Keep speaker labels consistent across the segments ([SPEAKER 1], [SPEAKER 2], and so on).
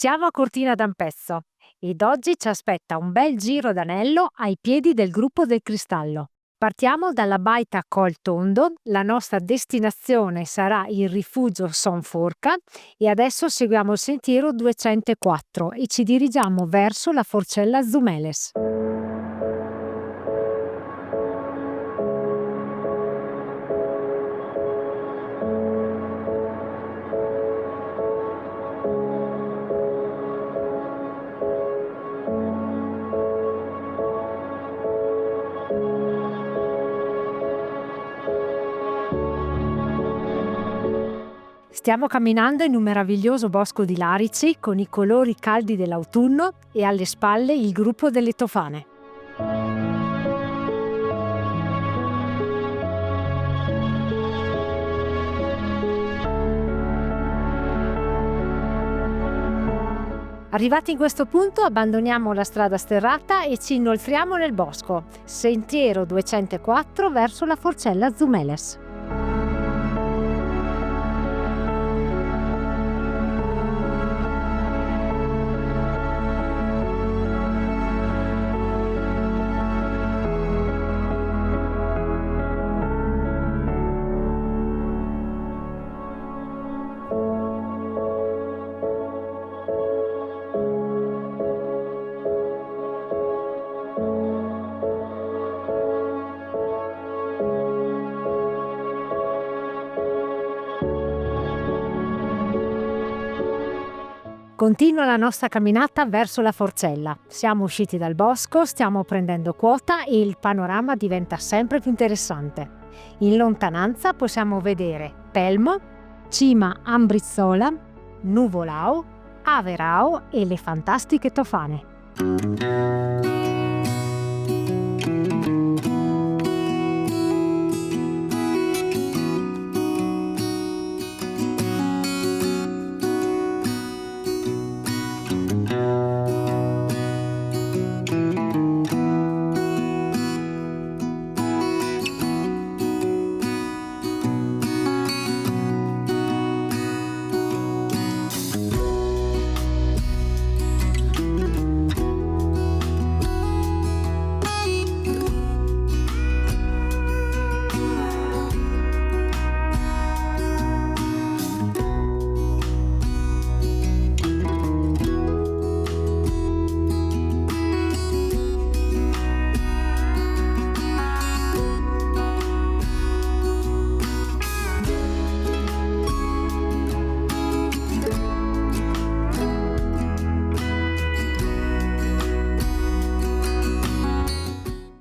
[SPEAKER 1] Siamo a Cortina d'Ampezzo ed oggi ci aspetta un bel giro d'anello ai piedi del Gruppo del Cristallo. Partiamo dalla baita Col Tondo, la nostra destinazione sarà il rifugio Son Forca e adesso seguiamo il sentiero 204 e ci dirigiamo verso la Forcella Zumeles. Stiamo camminando in un meraviglioso bosco di larici con i colori caldi dell'autunno e alle spalle il gruppo delle tofane. Arrivati in questo punto abbandoniamo la strada sterrata e ci inoltriamo nel bosco, sentiero 204 verso la Forcella Zumeles. Continua la nostra camminata verso la Forcella. Siamo usciti dal bosco, stiamo prendendo quota e il panorama diventa sempre più interessante. In lontananza possiamo vedere Pelmo, Cima Ambrizzola, Nuvolao, Averao e le fantastiche tofane.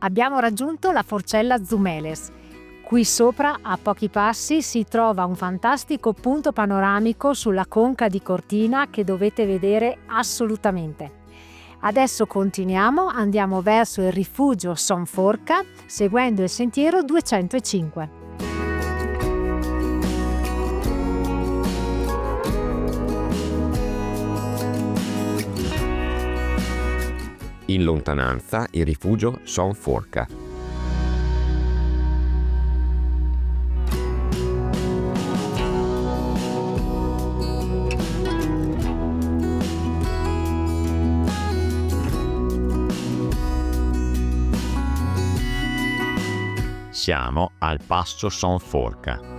[SPEAKER 1] Abbiamo raggiunto la Forcella Zumeles. Qui sopra, a pochi passi, si trova un fantastico punto panoramico sulla conca di Cortina che dovete vedere assolutamente. Adesso continuiamo, andiamo verso il rifugio Son Forca, seguendo il sentiero 205.
[SPEAKER 2] In lontananza il rifugio Son Forca.
[SPEAKER 3] Siamo al passo Son Forca.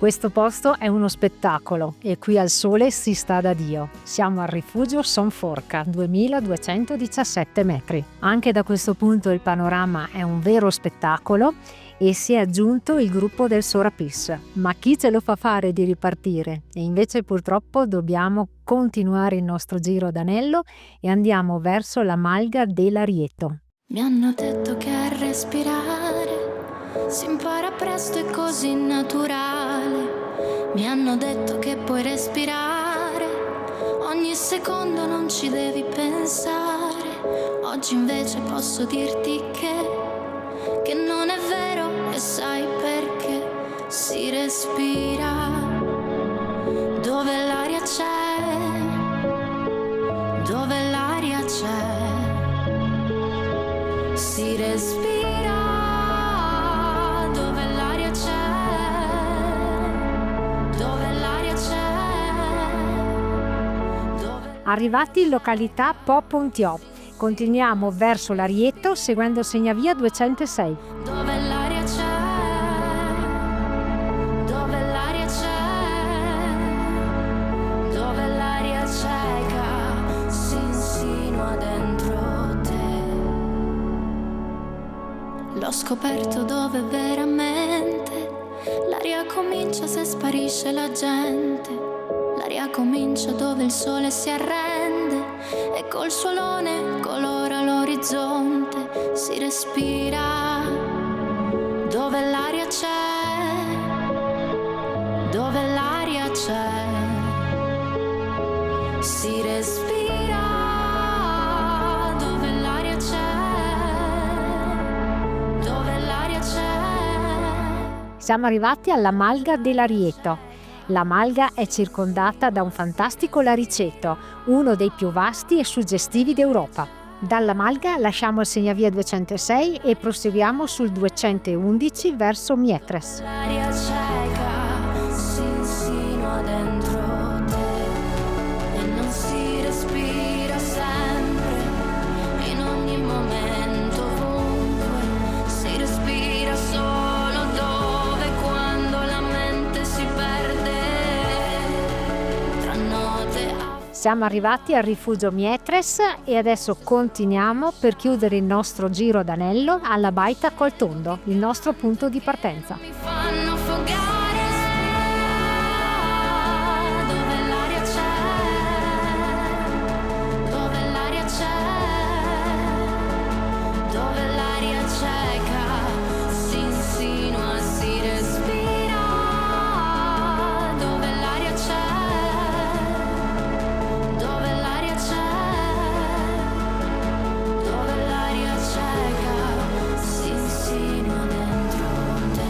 [SPEAKER 1] Questo posto è uno spettacolo e qui al sole si sta da Dio. Siamo al rifugio Son Forca, 2217 metri. Anche da questo punto il panorama è un vero spettacolo e si è aggiunto il gruppo del Sorapis. Ma chi ce lo fa fare di ripartire? E invece purtroppo dobbiamo continuare il nostro giro d'anello e andiamo verso la Malga dell'Arieto.
[SPEAKER 4] Mi hanno detto che a respirare si impara presto e così naturale. Mi hanno detto che puoi respirare ogni secondo, non ci devi pensare. Oggi invece posso dirti che non è vero, e sai perché? Si respira dove l'aria c'è, dove l'aria c'è. Si respira dove l'aria c'è, dove l'aria c'è,
[SPEAKER 1] Arrivati in località Po Pontiò, continuiamo verso l'Arieto seguendo il segnavia 206.
[SPEAKER 4] dove l'aria c'è, dove l'aria c'è, dove l'aria cieca si insinua dentro te. L'ho scoperto dove veramente l'aria comincia se sparisce la gente. L'aria comincia dove il sole si arrende e col suo alone colora l'orizzonte. Si respira dove l'aria c'è, dove l'aria c'è. Si respira dove l'aria c'è, dove l'aria c'è.
[SPEAKER 1] Siamo arrivati alla Malga dell'Arieto. La Malga è circondata da un fantastico lariceto, uno dei più vasti e suggestivi d'Europa. Dalla Malga lasciamo il segnavia 206 e proseguiamo sul 211 verso Mietres.
[SPEAKER 4] L'aria cieca si insinua dentro te e non si respira sempre, in ogni momento, ovunque. Si respira solo dove, quando la mente si perde tra note.
[SPEAKER 1] Siamo arrivati al rifugio Mietres e adesso continuiamo per chiudere il nostro giro d'anello alla Baita Coltondo, il nostro punto di partenza.
[SPEAKER 4] Mi fanno affogare dove l'aria c'è, dove l'aria c'è, dove l'aria cieca si insinua, si respira dove l'aria c'è, dove l'aria c'è, dove l'aria cieca si insinua dentro te.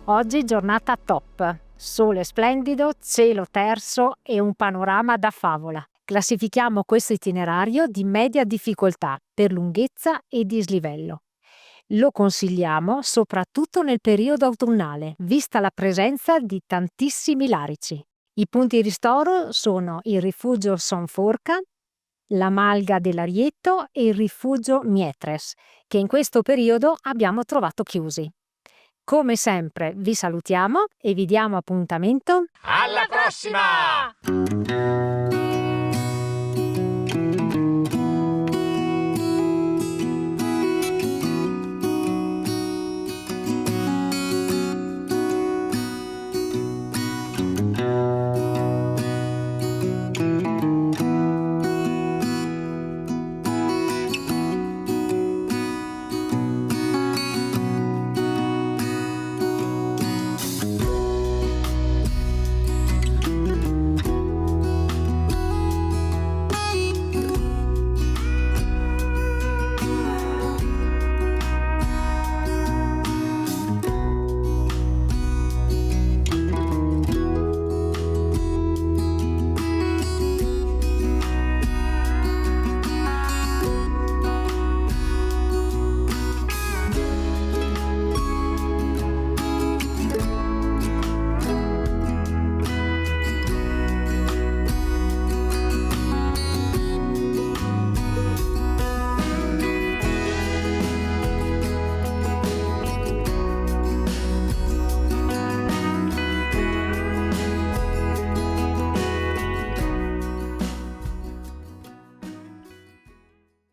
[SPEAKER 1] Oggi giornata top, sole splendido, cielo terso e un panorama da favola. Classifichiamo questo itinerario di media difficoltà per lunghezza e dislivello. Lo consigliamo soprattutto nel periodo autunnale, vista la presenza di tantissimi larici. I punti ristoro sono il rifugio Son Forca, la Malga dell'Arieto e il rifugio Mietres, che in questo periodo abbiamo trovato chiusi. Come sempre vi salutiamo e vi diamo appuntamento
[SPEAKER 3] Alla prossima!